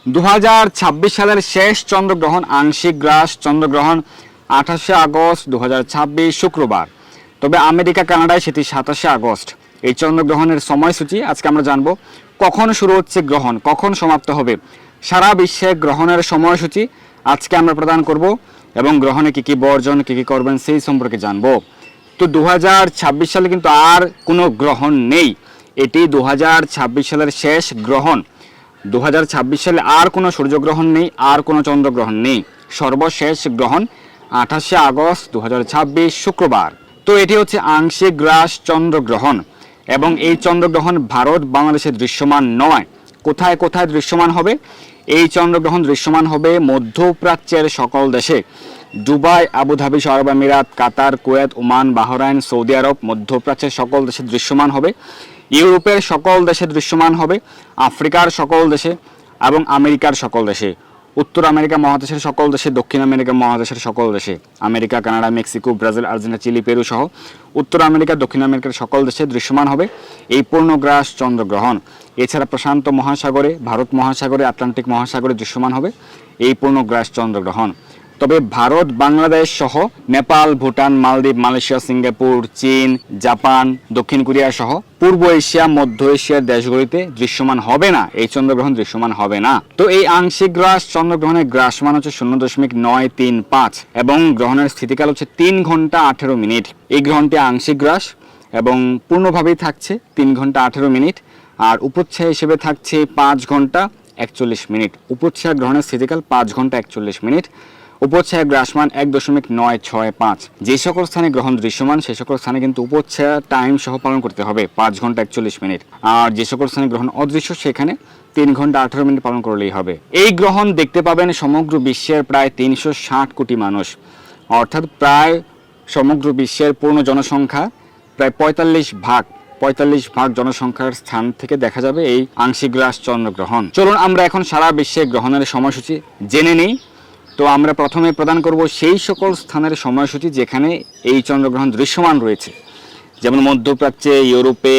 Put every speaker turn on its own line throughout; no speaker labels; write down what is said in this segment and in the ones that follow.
2026 সালের শেষ চন্দ্রগ্রহণ আংশিক গ্রাস চন্দ্রগ্রহণ 28 আগস্ট 2026 শুক্রবার। তবে আমেরিকা কানাডায় সেটি 27 আগস্ট। এই চন্দ্রগ্রহণের সময়সূচি আজকে আমরা জানবো। কখন শুরু হচ্ছে গ্রহণ, কখন সমাপ্ত হবে, সারা বিশ্বে গ্রহণের সময়সূচি আজকে আমরা প্রদান করব এবং গ্রহণে কী কী বর্জন, কী কী করবেন সেই সম্পর্কে জানবো। তো 2026 সালে কিন্তু আর কোনো গ্রহণ নেই, এটি 2026 সালের শেষ গ্রহণ। 2026 সালে আর কোনো সূর্যগ্রহণ নেই, আর কোনো চন্দ্রগ্রহণ নেই। সর্বশেষ গ্রহণ 28 আগস্ট 2026 শুক্রবার। তো এটি হচ্ছে আংশিক গ্রাস চন্দ্রগ্রহণ এবং এই চন্দ্রগ্রহণ ভারত বাংলাদেশে দৃশ্যমান নয়। কোথায় কোথায় দৃশ্যমান হবে? এই চন্দ্রগ্রহণ দৃশ্যমান হবে মধ্যপ্রাচ্যের সকল দেশে। দুবাই, আবুধাবি, আরব আমিরাত, কাতার, কুয়েত, ওমান, বাহরাইন, সৌদি আরব, মধ্যপ্রাচ্যের সকল দেশে দৃশ্যমান হবে। ইউরোপের সকল দেশে দৃশ্যমান হবে, আফ্রিকার সকল দেশে এবং আমেরিকার সকল দেশে, উত্তর আমেরিকা মহাদেশের সকল দেশে, দক্ষিণ আমেরিকা মহাদেশের সকল দেশে, America, Canada, Mexico, Brazil, Argentina, Chile, Peru সহ উত্তর আমেরিকা, দক্ষিণ আমেরিকার সকল দেশে দৃশ্যমান হবে এই পূর্ণগ্রাস চন্দ্রগ্রহণ। এছাড়া প্রশান্ত মহাসাগরে, ভারত মহাসাগরে, আটলান্টিক মহাসাগরে দৃশ্যমান হবে এই পূর্ণগ্রাস চন্দ্রগ্রহণ। তবে ভারত, বাংলাদেশ সহ নেপাল, ভুটান, মালদ্বীপ, মালয়েশিয়া, সিঙ্গাপুর, চীন, জাপান, দক্ষিণ কোরিয়া সহ পূর্ব এশিয়া, মধ্য এশিয়ার দেশগুলিতে দৃশ্যমান হবে না, এই চন্দ্রগ্রহণ দৃশ্যমান হবে না। তো এই আংশিক গ্রাস চন্দ্রগ্রহণের গ্রাসমান হচ্ছে 0.935 এবং গ্রহণের স্থিতিকাল হচ্ছে 3 ঘন্টা 18 মিনিট। এই গ্রহণটি আংশিক গ্রাস এবং পূর্ণভাবেই থাকছে 3 ঘন্টা 18 মিনিট, আর উপচ্ছায়া হিসেবে থাকছে 5 ঘন্টা 41 মিনিট। উপচ্ছায়া গ্রহণের স্থিতিকাল 5 ঘন্টা 41 মিনিট। উপচ্ছায়া গ্রাসমান 1.965। যে সকল স্থানে গ্রহণ দৃশ্যমান সেই সকল স্থানে কিন্তু উপচ্ছায়া টাইম সহ পালন করতে হবে 5 ঘন্টা 41 মিনিট, আর যে সকল স্থানে গ্রহণ অদৃশ্য সেখানে 3 ঘন্টা 18 মিনিট পালন করলেই হবে। এই গ্রহণ দেখতে পাবেন সমগ্র বিশ্বের প্রায় 360 কোটি মানুষ, অর্থাৎ প্রায় সমগ্র বিশ্বের পূর্ণ জনসংখ্যা প্রায় 45 ভাগ জনসংখ্যার স্থান থেকে দেখা যাবে এই আংশিক গ্রাস চন্দ্রগ্রহণ। চলুন আমরা এখন সারা বিশ্বে গ্রহণের সময়সূচি জেনে নিই। তো আমরা প্রথমে প্রদান করব সেই সকল স্থানের সময়সূচি যেখানে এই চন্দ্রগ্রহণ দৃশ্যমান রয়েছে, যেমন মধ্যপ্রাচ্যে, ইউরোপে,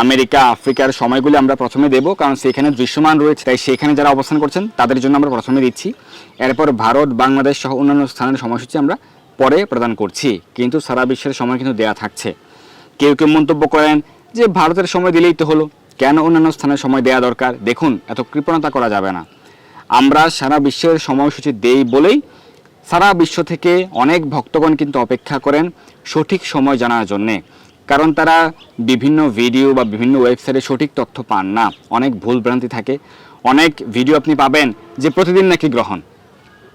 আমেরিকা, আফ্রিকার সময়গুলি আমরা প্রথমে দেব, কারণ সেখানে দৃশ্যমান রয়েছে, তাই সেখানে যারা অবস্থান করছেন তাদের জন্য আমরা প্রথমে দিচ্ছি। এরপর ভারত, বাংলাদেশ সহ অন্যান্য স্থানের সময়সূচি আমরা পরে প্রদান করছি, কিন্তু সারা বিশ্বের সময় কিন্তু দেয়া থাকছে। কেউ কেউ মন্তব্য করেন যে ভারতের সময় দিলেই তো হলো, কেন অন্যান্য স্থানের সময় দেয়া দরকার? দেখুন, এত কৃপণতা করা যাবে না। আমরা সারা বিশ্বের সময়সূচি দেই বলেই সারা বিশ্ব থেকে অনেক ভক্তগণ কিন্তু অপেক্ষা করেন সঠিক সময় জানার জন্যে, কারণ তারা বিভিন্ন ভিডিও বা বিভিন্ন ওয়েবসাইটে সঠিক তথ্য পান না, অনেক ভুল ভ্রান্তি থাকে। অনেক ভিডিও আপনি পাবেন যে প্রতিদিন নাকি গ্রহণ,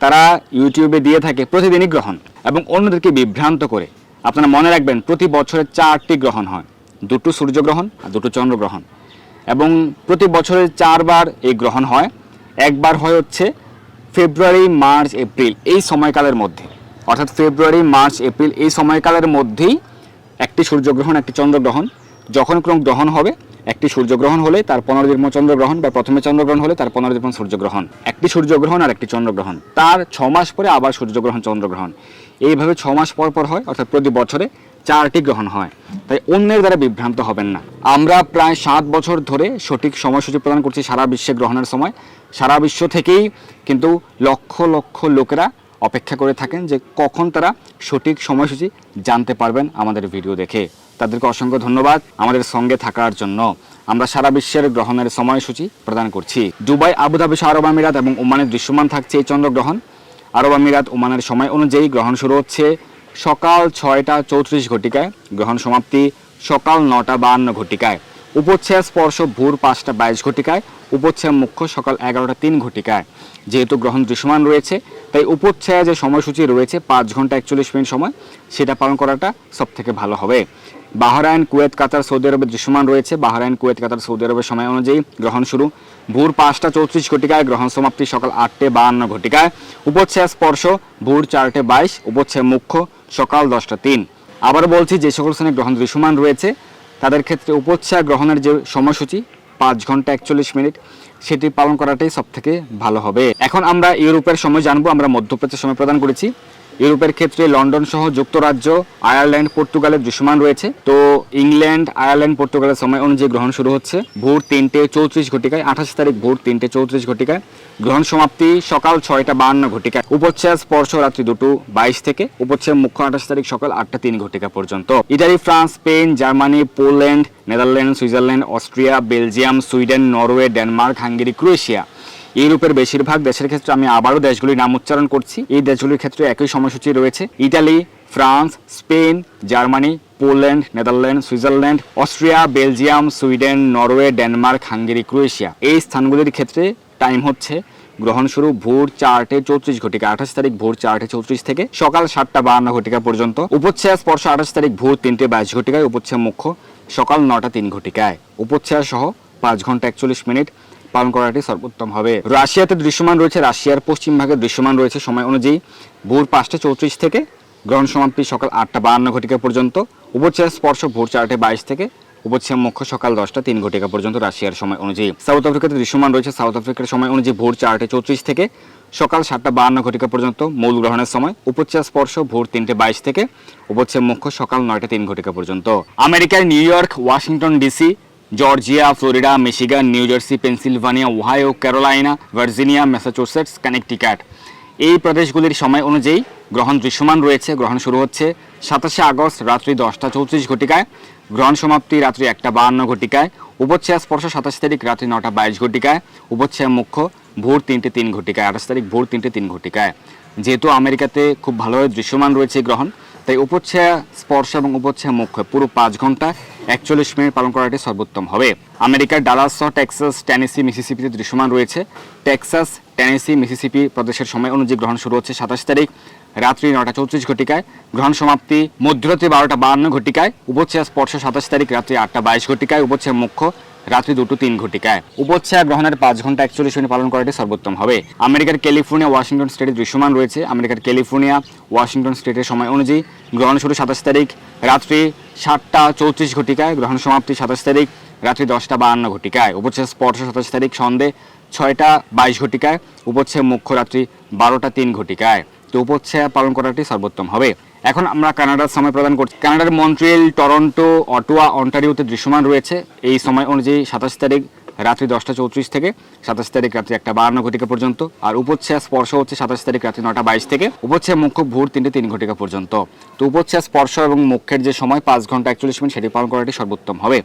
তারা ইউটিউবে দিয়ে থাকে প্রতিদিনই গ্রহণ এবং অন্যদেরকে বিভ্রান্ত করে। আপনারা মনে রাখবেন, প্রতি বছরে 4টি গ্রহণ হয়, 2টো সূর্যগ্রহণ আর 2টো চন্দ্রগ্রহণ, এবং প্রতি বছরে 4 বার এই গ্রহণ হয়। একবার হয় হচ্ছে ফেব্রুয়ারি, মার্চ, এপ্রিল এই সময়কালের মধ্যে, অর্থাৎ ফেব্রুয়ারি, মার্চ, এপ্রিল এই সময়কালের মধ্যেই একটি সূর্যগ্রহণ, একটি চন্দ্রগ্রহণ। যখন কোনো গ্রহণ হবে, একটি সূর্যগ্রহণ হলে তার 15 দিন পর চন্দ্রগ্রহণ, বা প্রথমে চন্দ্রগ্রহণ হলে তার 15 দিন পর সূর্যগ্রহণ, একটি সূর্যগ্রহণ আর একটি চন্দ্রগ্রহণ, তার 6 মাস পরে আবার সূর্যগ্রহণ, চন্দ্রগ্রহণ, এইভাবে 6 মাস পর পর হয়, অর্থাৎ প্রতি বছরে 4টি গ্রহণ হয়। তাই অন্যের দ্বারা বিভ্রান্ত হবেন না। আমরা প্রায় 7 বছর ধরে সঠিক সময়সূচি প্রদান করছি সারা বিশ্বে গ্রহণের সময়। সারা বিশ্ব থেকেই কিন্তু লক্ষ লক্ষ লোকেরা অপেক্ষা করে থাকেন যে কখন তারা সঠিক সময়সূচি জানতে পারবেন আমাদের ভিডিও দেখে। তাদেরকে অসংখ্য ধন্যবাদ আমাদের সঙ্গে থাকার জন্য। আমরা সারা বিশ্বের গ্রহণের সময়সূচি প্রদান করছি। দুবাই, আবুধাবি, আরব আমিরাত এবং ওমানের দৃশ্যমান থাকছে এই চন্দ্রগ্রহণ। আরব আমিরাত, ওমানের সময় অনুযায়ী গ্রহণ শুরু হচ্ছে সকাল 6টা 34 ঘটিকায়, গ্রহণ সমাপ্তি সকাল 9টা 52 ঘটিকায়। উপচ্ছায়া স্পর্শ ভোর 5টা 22 ঘটিকায়, উপচ্ছায়া মুখ্য সকাল 11টা 3 ঘটিকায়। যেহেতু গ্রহণ দৃশ্যমান রয়েছে, তাই উপচ্ছায়া যে সময়সূচি রয়েছে 5 ঘন্টা 41 মিনিট সময়, সেটা পালন করাটা সব থেকে ভালো হবে। বাহরাইন, কুয়েত, কাতার, সৌদি আরবে দৃশ্যমান রয়েছে। বাহরাইন, কুয়েত, কাতার, সৌদি আরবের সময় অনুযায়ী গ্রহণ শুরু ভোর 5টা 34 ঘটিকায়, গ্রহণ সমাপ্তি সকাল 8টে 52 ঘটিকায়। উপচ্ছায়া স্পর্শ ভোর 4টে 22, উপচ্ছায়া মুখ্য সকাল 10টা 3। আবার বলছি, যে সকল স্থানে গ্রহণ দৃশ্যমান রয়েছে তাদের ক্ষেত্রে উপচ্ছায়া গ্রহণের যে সময়সূচি 5 ঘন্টা 41 মিনিট, সেটি পালন করাটাই সব থেকে ভালো হবে। এখন আমরা ইউরোপের সময় জানবো। আমরা মধ্যপ্রাচ্যের সময় প্রদান করেছি। ইউরোপের ক্ষেত্রে লন্ডন সহ যুক্তরাজ্য, আয়ারল্যান্ড, পর্তুগালের দৃশ্যমান রয়েছে। তো ইংল্যান্ড, আয়ারল্যান্ড, পর্তুগালের সময় অনুযায়ী গ্রহণ শুরু হচ্ছে ভোর 3:34 ঘটিকায়, 28 তারিখ ভোর 3:34 ঘটিকায়। গ্রহণ সমাপ্তি সকাল 6:52 ঘটিকায়। উপচ্ছায়া স্পর্শ রাত্রি 2:22 থেকে। উপচ্ছায়া মুখ্য 28 তারিখ সকাল 8:03 ঘটিকা পর্যন্ত। Italy, France, Spain, Germany, Poland, Netherland, Switzerland, Austria, Belgium, Sweden, Norway, Denmark, Hungary, Croatia, ইউরোপের বেশিরভাগ দেশের ক্ষেত্রে আমি আবারও দেশগুলির নাম উচ্চারণ করছি। এই দেশগুলির ক্ষেত্রে একই সময়সূচি রয়েছে। Italy, France, Spain, Germany, Poland, Netherland, Switzerland, Austria, Belgium, Sweden, Norway, Denmark, Hungary, Croatia, এই স্থানগুলির ক্ষেত্রে টাইম হচ্ছে গ্রহণ শুরু ভোর 4:34 ঘটিকা, 28 তারিখ ভোর 4:34 থেকে সকাল 7:52 ঘটিকা পর্যন্ত। উপচ্ছায়া স্পর্শ 28 তারিখ ভোর 3:22 ঘটিকায়। উপচ্ছায়া মুখ্য সকাল 9:03 ঘটিকায়। উপচ্ছায়া সহ 5 ঘন্টা 41 মিনিট পালন করাটি সর্বোত্তম হবে। রাশিয়াতে দৃশ্যমান রয়েছে, রাশিয়ার পশ্চিম ভাগে দৃশ্যমান রয়েছে সময় অনুযায়ী ভোর 5:34 থেকে গ্রহণ সমাপ্তি সকাল 8:52 ঘটিকা পর্যন্ত। উপচ্ছায়া স্পর্শ ভোর 4:22 থেকে উপচ্ছায়া মুখ্য সকাল 10:03 ঘটিকা পর্যন্ত রাশিয়ার সময় অনুযায়ী। সাউথ আফ্রিকাতে দৃশ্যমান রয়েছে, সাউথ আফ্রিকার সময় অনুযায়ী ভোর 4:34 থেকে সকাল 7:52 ঘটিকা পর্যন্ত মূল গ্রহণের সময়। উপচ্ছায়া স্পর্শ ভোর 3:22 থেকে উপচ্ছায়া মুখ্য সকাল 9:03 ঘটিকা পর্যন্ত। আমেরিকায় new York, Washington DC, Georgia, Florida, Michigan, new jersey, Pennsylvania, Ohio, Carolina, Virginia, Massachusetts, Connecticut, এই প্রদেশগুলির সময় অনুযায়ী গ্রহণ দৃশ্যমান রয়েছে। গ্রহণ শুরু হচ্ছে 27 আগস্ট রাত্রি 10:34 ঘটিকায়। গ্রহণ সমাপ্তি রাত্রি 1:52 ঘটিকায়। উপচ্ছায়া স্পর্শ 27 তারিখ রাত্রি 9:22 ঘটিকায়। উপচ্ছায়া মুখ্য ভোর 3:03 ঘটিকায়, 28 তারিখ ভোর 3:03 ঘটিকায়। যেহেতু আমেরিকাতে খুব ভালোভাবে দৃশ্যমান রয়েছে গ্রহণ, তাই উপচ্ছায়া স্পর্শ এবং উপচ্ছায়া মুখ্য পুরো 5 ঘন্টা 41 মিনিট পালন করাটি সর্বোত্তম হবে। আমেরিকার ডালাস সহ টেক্সাস, টেনেসি, মিসিসিপিতে দৃশ্যমান রয়েছে। টেক্সাস, টেনেসি, মিসিসিপি প্রদেশের সময় অনুযায়ী গ্রহণ শুরু হচ্ছে 27 তারিখ রাত্রি 9:34 ঘটিকায়। গ্রহণ সমাপ্তি মধ্যরাত্রি 12:52 ঘটিকায়। উপচ্ছায়া স্পর্শ 27 তারিখ রাত্রি 8:22 ঘটিকায়। উপচ্ছায়া মুখ্য রাত্রি 2:03 ঘটিকায়। উপচ্ছায়া গ্রহণের 5 ঘন্টা 41 মিনিট পালন করাটি সর্বোত্তম হবে। আমেরিকার ক্যালিফোর্নিয়া, ওয়াশিংটন স্টেটে দৃশ্যমান রয়েছে। আমেরিকার ক্যালিফোর্নিয়া, ওয়াশিংটন স্টেটের সময় অনুযায়ী গ্রহণ শুরু 27 তারিখ রাত্রি 7:34 ঘটিকায়। গ্রহণ সমাপ্তি 27 তারিখ রাত্রি 10:52 ঘটিকায়। উপচ্ছায়া স্পর্শ 27 তারিখ সন্ধে 6:22 ঘটিকায়। উপচ্ছায়া মুখ্য রাত্রি 12:03 ঘটিকায়। তো উপচ্ছায়া পালন করাটি সর্বোত্তম হবে। এখন আমরা কানাডার সময় প্রদান করছি। কানাডার মন্ট্রিয়েল, টরন্টো, অটোয়া, অন্টারিওতে দৃশ্যমান রয়েছে এই সময় অনুযায়ী 27 তারিখ রাত্রি 10:34 থেকে 27 তারিখ রাত্রি 1:52 ঘটিকা পর্যন্ত। আর উপচ্ছায়া স্পর্শ হচ্ছে 27 তারিখ রাত্রি 9:22 থেকে উপচ্ছায়া মুখ্য ভোর 3:03 ঘটিকা পর্যন্ত। তো উপচ্ছায়া স্পর্শ এবং মুখ্যের যে সময় 5 ঘন্টা 41 মিনিট সেটি পালন করাটি সর্বোত্তম হবে।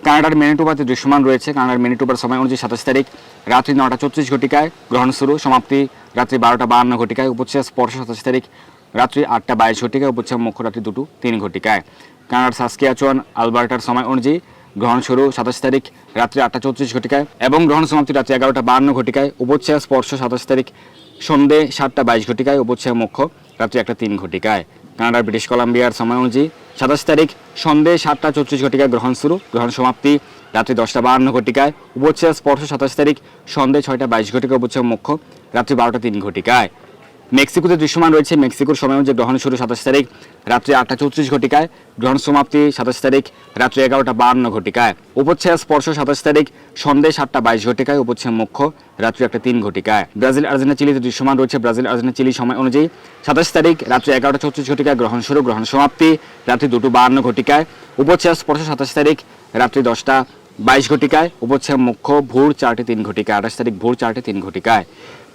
কানাডার ম্যানিটোবাতে দৃশ্যমান রয়েছে। কানাডার ম্যানিটোবার সময় অনুযায়ী 27 তারিখ রাত্রি 9:34 ঘটিকায়। গ্রহণ শুরু, সমাপ্তি রাত্রি 12:52 ঘটিকায়। উপচ্ছায়া স্পর্শ 27 তারিখ রাত্রি 8:22 ঘটিকায়। উপচ্ছায়া মুখ্য রাত্রি 2:03 ঘটিকায়। কানাডার সাসকিয়াচুয়ান, আলবার্টার সময় অনুযায়ী গ্রহণ শুরু 27 তারিখ রাত্রি 8:34 ঘটিকায় এবং গ্রহণ সমাপ্তি রাত্রি 11:52 ঘটিকায়। উপচ্ছায়া স্পর্শ 27 তারিখ সন্ধে 7:22 ঘটিকায়। উপচ্ছায়া মুখ্য রাত্রি 1:03 ঘটিকায়। কানাডার ব্রিটিশ কলাম্বিয়ার সময় অনুযায়ী 27 তারিখ সন্ধে 7:34 ঘটিকায় গ্রহণ শুরু, গ্রহণ সমাপ্তি রাত্রি 10:52 ঘটিকায়। উপচ্ছায়া স্পর্শ 27 তারিখ সন্ধে 6:22 ঘটিকায়। উপচ্ছায়া মুখ্য রাত্রি 12:03 ঘটিকায়। মেক্সিকোতে দৃশ্যমান রয়েছে। মেক্সিকোর সময় অনুযায়ী গ্রহণ শুরু 27 তারিখ রাত্রি 8:34 ঘটিকায়। গ্রহণ সমাপ্তি 27 তারিখ রাত্রি 11:52 ঘটিকায়। উপচ্ছায়া স্পর্শ 27 তারিখ সন্ধে 7:22 ঘটিকায়। উপচ্ছায়া মুখ্য রাত্রি 1:03 ঘটিকায়। ব্রাজিল, আর্জেন্টিনা, চিলিতে দৃশ্যমান রয়েছে। ব্রাজিল, আর্জেন্টিনা, চিলি সময় অনুযায়ী 27 তারিখ রাত্রি 11:34 ঘটিকায় গ্রহণ শুরু, গ্রহণ সমাপ্তি রাত্রি 2:52 ঘটিকায়। উপচ্ছায়া স্পর্শ 27 তারিখ রাত্রি 10:22 ঘটিকায়। উপচ্ছায়া মুখ্য ভোর 4:03 ঘটিকায়। 28 তারিখ ভোর 4:03 ঘটিকায়।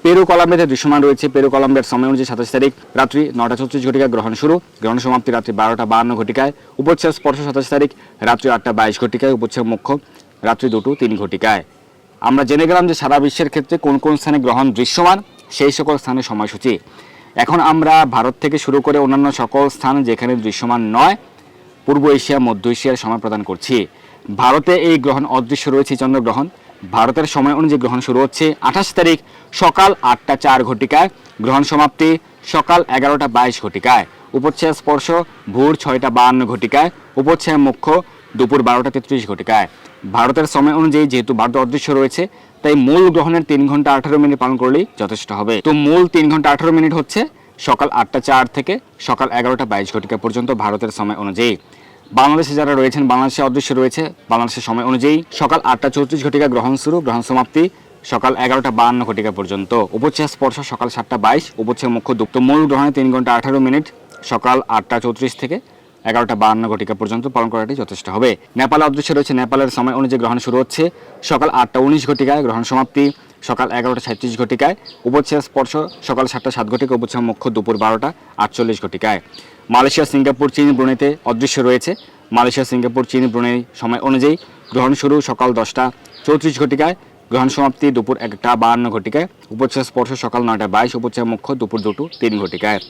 পেরু, কলম্বিয়াতে দৃশ্যমান রয়েছে। পেরু, কলম্বিয়ার সময় অনুযায়ী 27 তারিখ রাত্রি 9:34 ঘটিকায় গ্রহণ শুরু, গ্রহণ সমাপ্তি রাত্রি 12:52 ঘটিকায়। উপচ্ছায়া স্পর্শ 27 তারিখ রাত্রি 8:22 ঘটিকায়। উপচ্ছায়া মুখ্য রাত্রি 2:03 ঘটিকায়। আমরা জেনে গেলাম যে সারা বিশ্বের ক্ষেত্রে কোন কোন স্থানে গ্রহণ দৃশ্যমান, সেই সকল স্থানের সময়সূচি। এখন আমরা ভারত থেকে শুরু করে অন্যান্য সকল স্থান যেখানে দৃশ্যমান নয়, পূর্ব এশিয়া, মধ্য এশিয়ার সময় প্রদান করছি। ভারতে এই গ্রহণ অদৃশ্য রয়েছে, চন্দ্রগ্রহণ। ভারতের সময় অনুযায়ী গ্রহণ শুরু হচ্ছে 28 তারিখ সকাল 8:04 ঘটিকায়। গ্রহণ সমাপ্তি সকাল 11:22 ঘটিকায়। উপচ্ছায়া স্পর্শ ভোর 6:52 ঘটিকায়। উপচ্ছায়া মুখ্য দুপুর 12:33 ঘটিকায়। ভারতের সময় অনুযায়ী যেহেতু ভারত অদৃশ্য রয়েছে, তাই মূল গ্রহণের 3 ঘন্টা 18 মিনিট পালন করলেই যথেষ্ট হবে। তো মূল 3 ঘন্টা 18 মিনিট হচ্ছে সকাল 8:04 থেকে সকাল 11:22 ঘটিকা পর্যন্ত ভারতের সময় অনুযায়ী। বাংলাদেশে যারা রয়েছেন, বাংলাদেশে অদৃশ্য রয়েছে। বাংলাদেশের সময় অনুযায়ী সকাল 8:34 ঘটিকা গ্রহণ শুরু, গ্রহণ সমাপ্তি সকাল 11:52 পর্যন্ত। উপচ্ছেদ স্পর্শ সকাল 7:22, উপচ্ছেদ মুখ্য দুপুর। মূল গ্রহণে 3 ঘন্টা 18 মিনিট সকাল 8:34 থেকে 11:52 পর্যন্ত পালন করাটি যথেষ্ট হবে। নেপালে অদৃশ্য রয়েছে। নেপালের সময় অনুযায়ী গ্রহণ শুরু হচ্ছে সকাল 8:19, গ্রহণ সমাপ্তি সকাল 11:37। উপচ্ছেদ স্পর্শ সকাল 7:07, উপচ্ছেদ মুখ্য দুপুর 12:48। মালয়েশিয়া, সিঙ্গাপুর, চীন, ব্রুনেইতে অদৃশ্য রয়েছে। মালয়েশিয়া, সিঙ্গাপুর, চীন, ব্রুনেই সময় অনুযায়ী গ্রহণ শুরু সকাল 10:34, গ্রহণ সমাপ্তি দুপুর 1:52। উপচ্ছেদ স্পর্শ সকাল 9:22, উপচ্ছেদ মুখ্য দুপুর 2:03।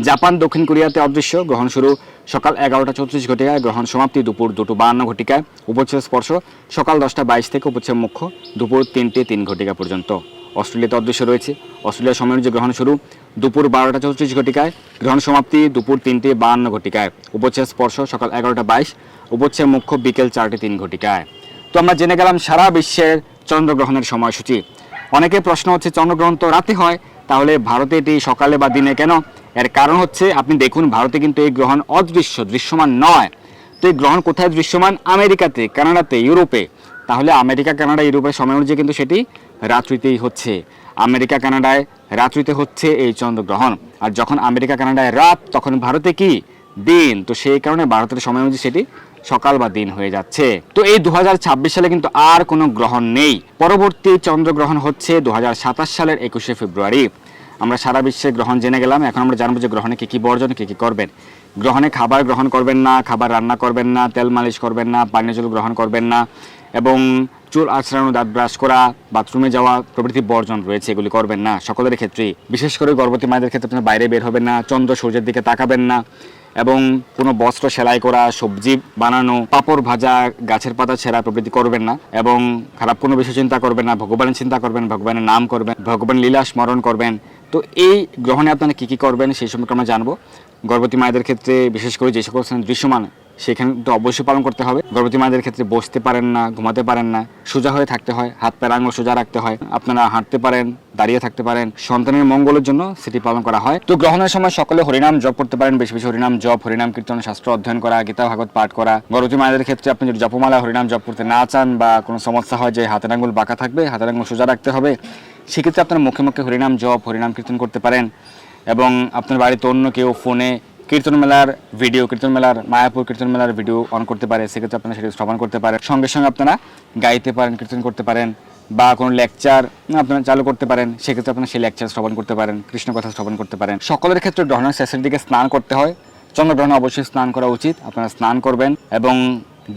জাপান, দক্ষিণ কোরিয়াতে অদৃশ্য, গ্রহণ শুরু সকাল 11:34, গ্রহণ সমাপ্তি দুপুর 2:52। উপচ্ছেদ স্পর্শ সকাল 10:22 থেকে উপচ্ছেদ মুখ্য দুপুর 3:03 পর্যন্ত। অস্ট্রেলিয়াতে অদৃশ্য রয়েছে। অস্ট্রেলিয়ার সময় অনুযায়ী গ্রহণ শুরু দুপুর 12:34, গ্রহণ সমাপ্তি দুপুর 3:52। উপচ্ছেদ স্পর্শ সকাল 11:22, উপচ্ছেদ মুখ্য বিকেল 4:03। তো আমরা জেনে গেলাম সারা বিশ্বের চন্দ্রগ্রহণের সময়সূচি। অনেকের প্রশ্ন হচ্ছে চন্দ্রগ্রহণ তো রাতে হয়, তাহলে ভারতে এটি সকালে বা দিনে কেন? এর কারণ হচ্ছে আপনি দেখুন ভারতে কিন্তু এই গ্রহণ অদৃশ্য, দৃশ্যমান নয়। তো এই গ্রহণ কোথায় দৃশ্যমান? আমেরিকাতে, কানাডাতে, ইউরোপে। তাহলে আমেরিকা, কানাডা, ইউরোপের সময় অনুযায়ী কিন্তু সেটি রাত্রিতেই হচ্ছে। আমেরিকা, কানাডায় রাত্রিতে হচ্ছে এই চন্দ্রগ্রহণ। আর যখন আমেরিকা, কানাডায় রাত, তখন ভারতে কি দিন। তো সেই কারণে ভারতের সময় অনুযায়ী সেটি সকাল বা দিন হয়ে যাচ্ছে। তো এই 2026 সালে কিন্তু আর কোনো গ্রহণ নেই। পরবর্তী চন্দ্রগ্রহণ হচ্ছে 2027 সালের 21শে ফেব্রুয়ারি। আমরা সারা বিশ্বে গ্রহণ জেনে গেলাম। এখন আমরা জানবো যে গ্রহণে কী কী বর্জন, কী কী করবেন। গ্রহণে খাবার গ্রহণ করবেন না, খাবার রান্না করবেন না, তেল মালিশ করবেন না, পানীয় জল গ্রহণ করবেন না, এবং চুল আঁচড়ানো, দাঁত ব্রাশ করা, বাথরুমে যাওয়া প্রভৃতি বর্জন রয়েছে, এগুলি করবেন না সকলের ক্ষেত্রেই। বিশেষ করে গর্ভবতী মায়েদের ক্ষেত্রে আপনারা বাইরে বের হবেন না, চন্দ্র সূর্যের দিকে তাকাবেন না, এবং কোনো বস্ত্র সেলাই করা, সবজি বানানো, পাঁপড় ভাজা, গাছের পাতা ছেঁড়া প্রভৃতি করবেন না, এবং খারাপ কোনো বিষয় চিন্তা করবেন না, ভগবানের চিন্তা করবেন, ভগবানের নাম করবেন, ভগবান লীলা স্মরণ করবেন। তো এই গ্রহণে আপনারা কী কী করবেন সেই সম্পর্কে আমরা জানবো। গর্ভবতী মায়েদের ক্ষেত্রে বিশেষ করে যে সকল দৃশ্যমান সেখানে তো অবশ্যই পালন করতে হবে। গর্ভবতী মায়েদের ক্ষেত্রে বসতে পারেন না, ঘুমাতে পারেন না, সোজা হয়ে থাকতে হয়, হাত পা আঙুল সোজা রাখতে হয়, আপনারা হাঁটতে পারেন, দাঁড়িয়ে থাকতে পারেন। সন্তানের মঙ্গলের জন্য সেটি পালন করা হয়। তো গ্রহণের সময় সকলে হরিনাম জপ করতে পারেন, বেশি বেশি হরিনাম জপ, হরিনাম কীর্তন, শাস্ত্র অধ্যয়ন করা, গীতা ভাগবত পাঠ করা। গর্ভবতী মায়েদের ক্ষেত্রে আপনি যদি জপমালা হরিনাম জপ করতে না চান বা কোনো সমস্যা হয় যে হাতের আঙুল বাঁকা থাকবে, হাতের আঙুল সোজা রাখতে হবে, সেক্ষেত্রে আপনার মুখে মুখে হরিনাম জপ, হরিনাম কীর্তন করতে পারেন। এবং আপনার বাড়িতে অন্য কেউ ফোনে কীর্তন মেলার ভিডিও, কীর্তন মেলার মায়াপুর কীর্তন মেলার ভিডিও অন করতে পারে, সেক্ষেত্রে আপনারা সেটি শ্রবণ করতে পারেন। সঙ্গে সঙ্গে আপনারা গাইতে পারেন, কীর্তন করতে পারেন, বা কোনো লেকচার আপনারা চালু করতে পারেন, সেক্ষেত্রে আপনারা সেই লেকচার শ্রবণ করতে পারেন, কৃষ্ণ কথা শ্রবণ করতে পারেন। সকলের ক্ষেত্রে গ্রহণের শেষের দিকে স্নান করতে হয়। চন্দ্রগ্রহণে অবশ্যই স্নান করা উচিত, আপনারা স্নান করবেন। এবং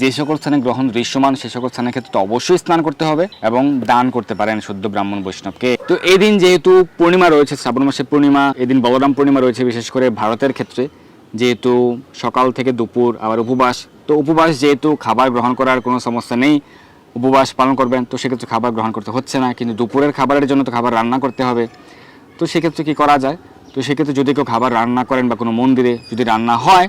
যে সকল স্থানে গ্রহণ দৃশ্যমান সে সকল স্থানের ক্ষেত্রে তো অবশ্যই স্নান করতে হবে, এবং দান করতে পারেন শুদ্ধ ব্রাহ্মণ বৈষ্ণবকে। তো এই দিন যেহেতু পূর্ণিমা রয়েছে, শ্রাবণ মাসের পূর্ণিমা, এদিন বলরাম পূর্ণিমা রয়েছে, বিশেষ করে ভারতের ক্ষেত্রে যেহেতু সকাল থেকে দুপুর আবার উপবাস, তো উপবাস যেহেতু খাবার গ্রহণ করার কোনো সমস্যা নেই, উপবাস পালন করবেন, তো সেক্ষেত্রে খাবার গ্রহণ করতে হচ্ছে না। কিন্তু দুপুরের খাবারের জন্য তো খাবার রান্না করতে হবে। তো সেক্ষেত্রে কী করা যায়? তো সেক্ষেত্রে যদি কেউ খাবার রান্না করেন বা কোনো মন্দিরে যদি রান্না হয়,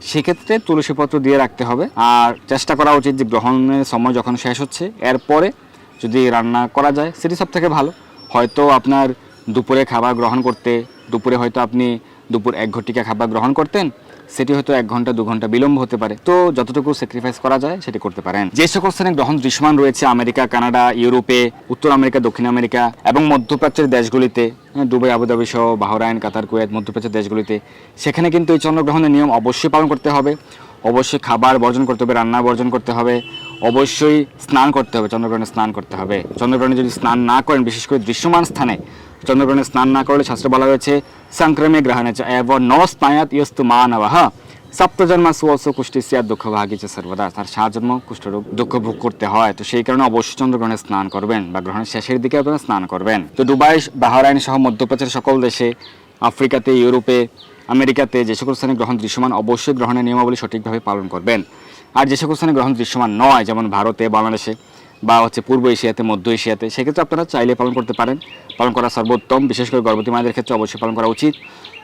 সেক্ষেত্রে তুলসীপত্র দিয়ে রাখতে হবে। আর চেষ্টা করা উচিত যে গ্রহণের সময় যখন শেষ হচ্ছে এরপরে যদি রান্না করা যায় সেটি সব থেকে ভালো। হয়তো আপনার দুপুরে খাবার গ্রহণ করতে, দুপুরে হয়তো আপনি দুপুর 1 ঘটিকা খাবার গ্রহণ করতেন, সেটি হয়তো 1 ঘন্টা 2 ঘন্টা বিলম্ব হতে পারে। তো যতটুকু স্যাক্রিফাইস করা যায় সেটি করতে পারেন। যে সকল স্থানে গ্রহণ দৃশ্যমান রয়েছে আমেরিকা, কানাডা, ইউরোপে, উত্তর আমেরিকা, দক্ষিণ আমেরিকা এবং মধ্যপ্রাচ্যের দেশগুলিতে, দুবাই, আবুধাবি সহ বাহরাইন, কাতার, কুয়েত, মধ্যপ্রাচ্যের দেশগুলিতে, সেখানে কিন্তু এই চন্দ্রগ্রহণের নিয়ম অবশ্যই পালন করতে হবে। অবশ্যই খাবার বর্জন করতে হবে, রান্না বর্জন করতে হবে, অবশ্যই স্নান করতে হবে, চন্দ্রগ্রহণে স্নান করতে হবে। চন্দ্রগ্রহণে যদি স্নান না করেন, বিশেষ করে দৃশ্যমান স্থানে চন্দ্রগ্রহণে স্নান না করলে শাস্ত্রে বলা হয়েছে সংক্রমে গ্রহণে চ এব ন স্নায়াত ইয়স্তু মানবঃ সপ্তজন্মা সুঅস কুষ্টিস্যাৎ দুঃখভাগী চ সর্বদা। তার 7 জন্ম কুষ্ঠরোগ দুঃখ ভোগ করতে হয়। তো সেই কারণে অবশ্যই চন্দ্রগ্রহণে স্নান করবেন বা গ্রহণের শেষের দিকে আপনারা স্নান করবেন। তো দুবাই, বাহরাইন সহ মধ্যপ্রাচ্যের সকল দেশে, আফ্রিকাতে, ইউরোপে, আমেরিকাতে যে সকল স্থানে গ্রহণ দৃশ্যমান অবশ্যই গ্রহণের নিয়মাবলী সঠিকভাবে পালন করবেন। আর যে সকল স্থানে গ্রহণ দৃশ্যমান নয়, যেমন ভারতে, বাংলাদেশে বা পূর্ব এশিয়াতে, মধ্য এশিয়াতে, সেক্ষেত্রে আপনারা চাইলে পালন করতে পারেন। পালন করা সর্বোত্তম। বিশেষ করে গর্ভবতী মায়েদের ক্ষেত্রে অবশ্যই পালন করা উচিত,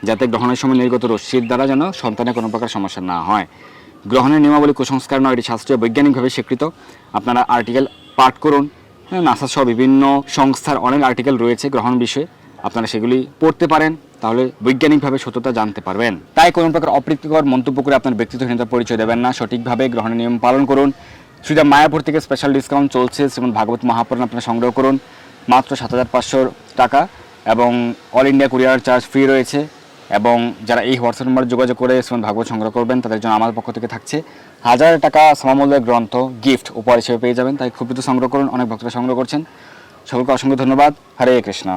যাতে গ্রহণের সময় নির্গত রশ্মির দ্বারা যেন সন্তানের কোনো প্রকার সমস্যা না হয়। গ্রহণের নিয়মাবলী কুসংস্কার নয়, এটি শাস্ত্রীয় বৈজ্ঞানিকভাবে স্বীকৃত। আপনারা আর্টিকেল পাঠ করুন। নাসা সহ বিভিন্ন সংস্থার অনেক আর্টিকেল রয়েছে গ্রহণ বিষয়ে, আপনারা সেগুলি পড়তে পারেন, তাহলে বৈজ্ঞানিকভাবে সত্যতা জানতে পারবেন। তাই কোনো প্রকার অপ্রীতিকর মন্তব্য করে আপনার ব্যক্তিত্বহীনতার পরিচয় দেবেন না। সঠিকভাবে গ্রহণের নিয়ম পালন করুন। শ্রীরাম মায়াপুর থেকে স্পেশাল ডিসকাউন্ট চলছে, শ্রীমদ ভাগবত মহাপুরাণ আপনারা সংগ্রহ করুন। মাত্র 7,500 টাকা, এবং all India courier charge free রয়েছে। এবং যারা এই হোয়াটসঅ্যাপ নাম্বারে যোগাযোগ করে শ্রীমদ ভাগবত সংগ্রহ করবেন তাদের জন্য আমাদের পক্ষ থেকে থাকছে 1000 টাকা সমমূল্যের গ্রন্থ গিফট উপহার হিসেবে পেয়ে যাবেন। তাই খুব দ্রুত সংগ্রহ করুন, অনেক ভক্তরা সংগ্রহ করছেন। সকলকে অসংখ্য ধন্যবাদ। হরে কৃষ্ণ।